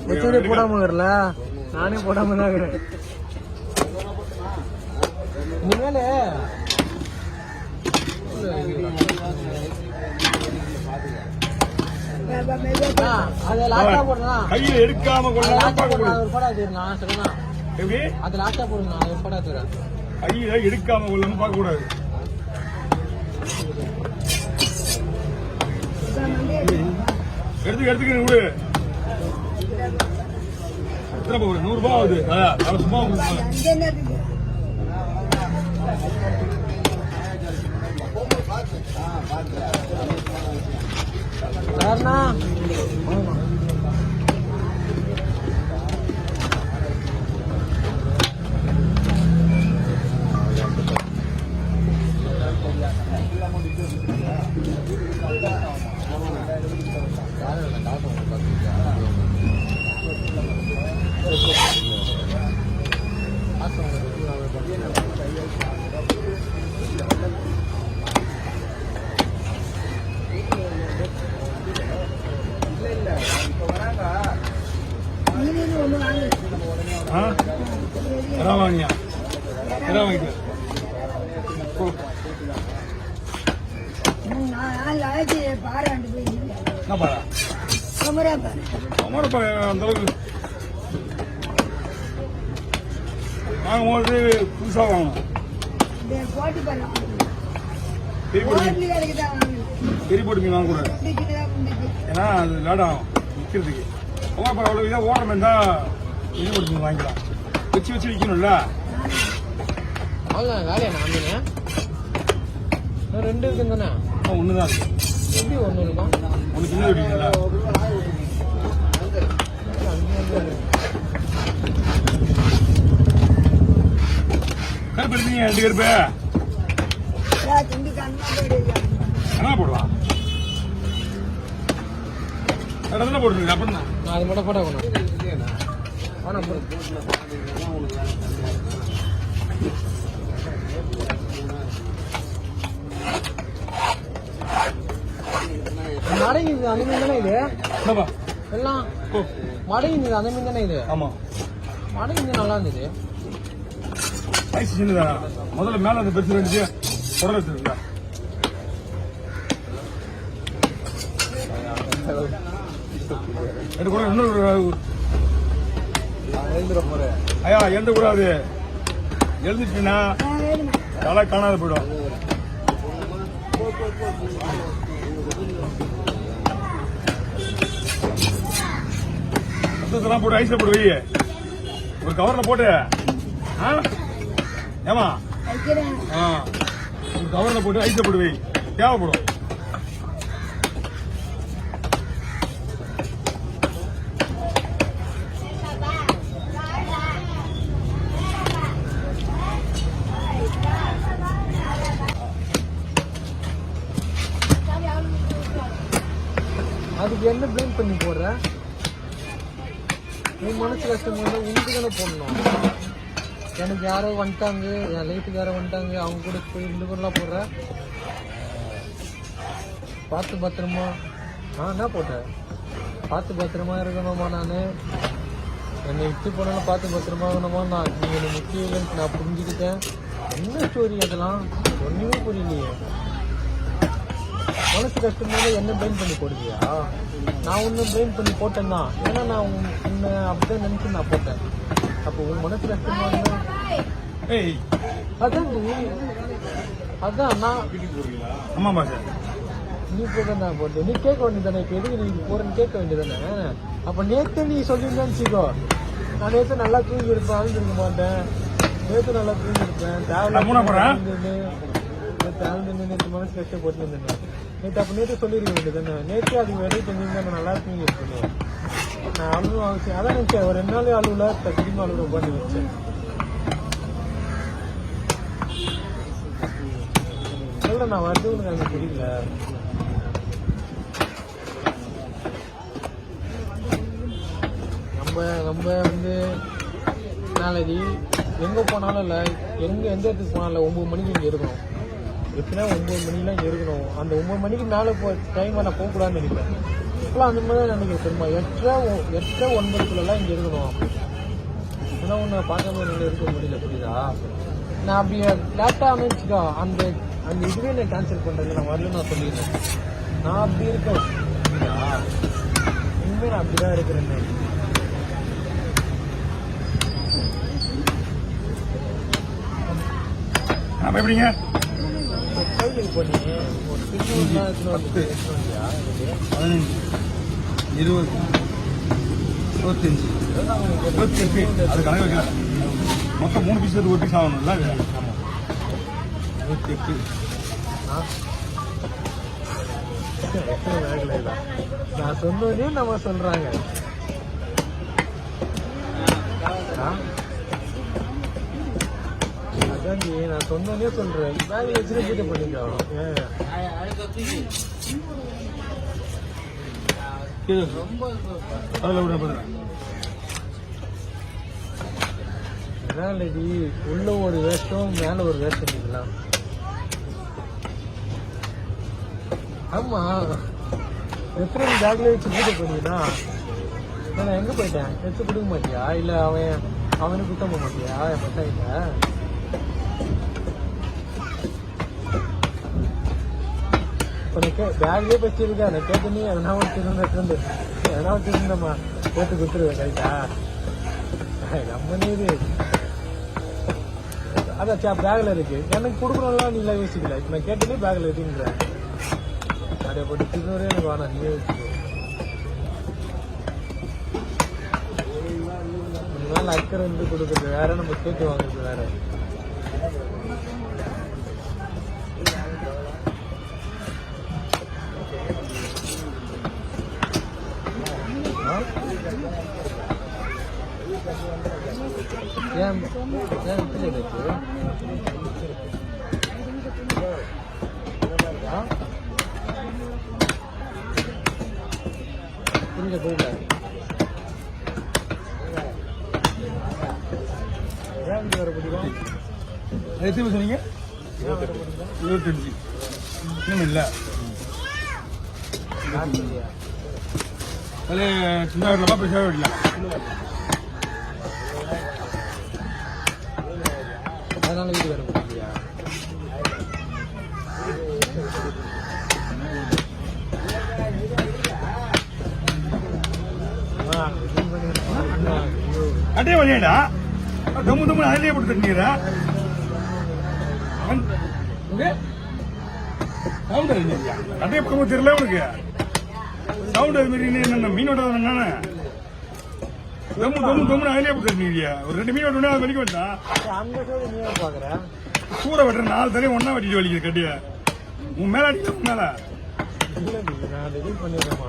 போடாம வரல, நானே போடாம தான் இருக்கிறேன். இனிமேல கையில எடுக்காம கையில எடுக்காம கொள்ளணும் பார்க்க கூடாது. எடுத்துக்க விடு. எத்தனை போகுது? 100 ரூபாய் ஆகுது. சும்மா வாங்கியா வாங்கிட்டு வாங்கும்போது புதுசா வாங்கணும். பெரிய போட்டு மீன் வாங்கக்கூடாது, ஏன்னா அது லேடாகும் விற்கிறதுக்கு. அவ்வளோ இதாக ஓரம் இருந்தால் பெரிய போட்டு மீன் வாங்கிக்கலாம். வச்சு விற்கணும்ல. வேலையா நான் 2 இருக்குன்னு தானே? ஒண்ணுதான் இருக்கு. எப்படி ஒண்ணு இருக்கும்? ஒண்ணு சின்ன வெடிங்களா? கருப்பு எடுத்தீங்க 2 கருப்பு என்ன போடலாம்? இடத்துல போட்டுருங்க. அப்படின்னா அது மட்டும் போட்டா மடங்கி அந்த மீன் தானே இது? எல்லாம் மடங்கி அந்த மீன் தானே இது? ஆமா, மடங்கி நல்லா இருந்தது. முதல்ல மேல அந்த பெருசு இருந்துச்சு, குடல் வச்சிருக்கா. ஐயா எழுந்த கூடாது, எழுந்துச்சுன்னா தலை காணாத போயிடும். போட்டு ஐஸ்ல போட்டு வை, ஒரு கவர்ல போட்டு. ஏமா ஒரு கவர்ல போட்டு ஐஸ்ல போட்டு வை, தேவைப்படும். அதுக்கு என்ன பிளேம் பண்ணி போடுற? உன் மனசு கஷ்டம் உனக்கு தானே போடணும். எனக்கு யாரோ வந்துட்டாங்க, என் லைஃபுக்கு யாரோ வந்துட்டாங்க, அவங்க கூட போய் இந்த கூடலாம் போடுற. பார்த்து பத்திரமா. என்ன போட்ட? பார்த்து பத்திரமா இருக்கணுமா? நான் என்னை விட்டு போனாலும் பார்த்து பத்திரமா இருக்கணுமா? நீங்க எனக்கு முக்கியம் இல்லைன்னு நான் புரிஞ்சுக்கிட்டேன். என்ன ஸ்டோரி அதெல்லாம்? ஒன்றுமே புரியலையே. மனசு கஷ்டம்போது என்ன பிளேம் பண்ணி போடுவியா? நான் ஒன்னும் பிளேம் பண்ணி போட்டேன் தான், ஏன்னா நான் உன்னை அப்படிதான் நினைச்சு நான் போட்டேன். அப்போ உன் மனசு கஷ்டமா அதான் நான் நீ போட்ட நான் போட்டேன். நீ கேட்க வேண்டியதானே, இப்போ எதுக்கு நீ போறேன்னு கேட்க வேண்டியதானே. அப்ப நேத்து நீ சொல்லியிருந்தேன்னு வச்சுக்கோ, நான் நேற்று நல்லா தூங்கி இருப்பேன், அழுந்திருக்க மாட்டேன். நேற்று நல்லா தூங்கி இருப்பேன், நேற்று மனசு கஷ்டப்பட்டு இருந்தேன். நேற்று அப்ப நேற்று சொல்லிருக்க வேண்டியதானே. நேற்று அது வெளியே செஞ்சீங்கன்னா நான் நல்லா தூங்கி இருக்கணும். நான் அழுவும் அவசியம் அதான் நினைச்சேன். ஒரு 2 நாள் அழுவுல திரும்ப அழுவ பண்ணி வச்சேன். சொல்ல நான் வந்து உனக்கு எனக்கு புரியல. நம்ம வந்து நாளைக்கு எங்க போனாலும் இல்லை, எந்த இடத்துக்கு போனாலும் 9 மணிக்கு இங்கே இருக்கணும். எப்படின்னா 9 மணிலாம் இங்கே இருக்கணும். அந்த 9 மணிக்கு மேலே டைம் நான் போகக்கூடாதுன்னு நினைப்பேன். இப்பெல்லாம் அந்த மாதிரி நினைக்கிறேன் தெரியுமா 8:09 இங்கே இருக்கணும். ஏன்னா ஒன்று பார்க்காம இருக்க முடியல, புரியுதா? நான் அப்படி லேப்டாப் அமைச்சுக்கோ அந்த அந்த இதுவே நான் கேன்சல் பண்ணுறது நான் வரல நான் சொல்லிடுறேன். நான் அப்படி இருக்கேன், புரியுதா? இனிமேல் நான் அப்படிதான் இருக்கிறேன். எப்படிங்க கோயிலுக்கு போனீங்க ஒரு 15, 20, 25, 28 அது கணக்கு வைக்கல. மொத்தம் 3 பீஸ் ஒரு பீஸ் ஆகணும்ல. 28 நான் சொன்னோடனே நம்ம சொல்றாங்க. அதான்டி நான் சொன்னோடனே சொல்றேன். பேக் வச்சுட்டு பூஜை பண்ணிக்கோ. அதான்டி உள்ள ஒரு வேஷம் மேல ஒரு வேஷம் இருக்கலாம். ஆமா எத்தனை பேக்ல வச்சு பூஜை பண்ணீங்கன்னா நான் எங்க போயிட்டேன்? வச்சு கொடுக்க மாட்டியா? இல்ல அவனுக்கு குத்தம் போக மாட்டியா? என் பசங்க பேக்லயே வச்சிருக்கா. நான் கேட்டு நீ எதனா வச்சிருந்தம்மா போட்டு கொடுத்துருவேன். ரைட்டா நம்ம நீது அதாச்சா பேக்ல இருக்கு. எனக்கு கொடுக்கணும்லாம் நீங்களா யோசிக்கல. இப்ப நான் கேட்டனே பேக்ல இருக்குன்றேன். அப்படியே போட்டு திருநூறே எனக்கு வேணாம், நீயே வச்சுக்கோ. நாள் அக்கறை வந்து கொடுக்குறது வேற, நம்ம கேட்டு வாங்குறது வேற. ஏன் புரியல புரியல. ஏன் வர பிடிக்கும்? எத்தனை சொன்னீங்க? 25 இன்னும் இல்லை. சின்ன வீட்டில் பெருசாக வீட்டில் அதனால வீடு வர முடியா? அட்டே வழியாடா தம்மு அதிலே போட்டு தண்ணீரா சவுண்ட் அட்டையை பக்கம் தெரியல உனக்கு. சவுண்ட் அது மாதிரி என்ன மீனோட தானே தம்மு அதிலே போட்டு தண்ணீரியா. ஒரு 2 மீன் வெட்டணும் அது வலிக்க வேண்டாம். அந்த சைடு நீ பாக்குற சூட வெட்டுற 4 தலையும் ஒன்னா வெட்டிட்டு வலிக்குது கட்டிய. உன் மேல அடிக்க மேல நான் ரெடி பண்ணிடுறேன்.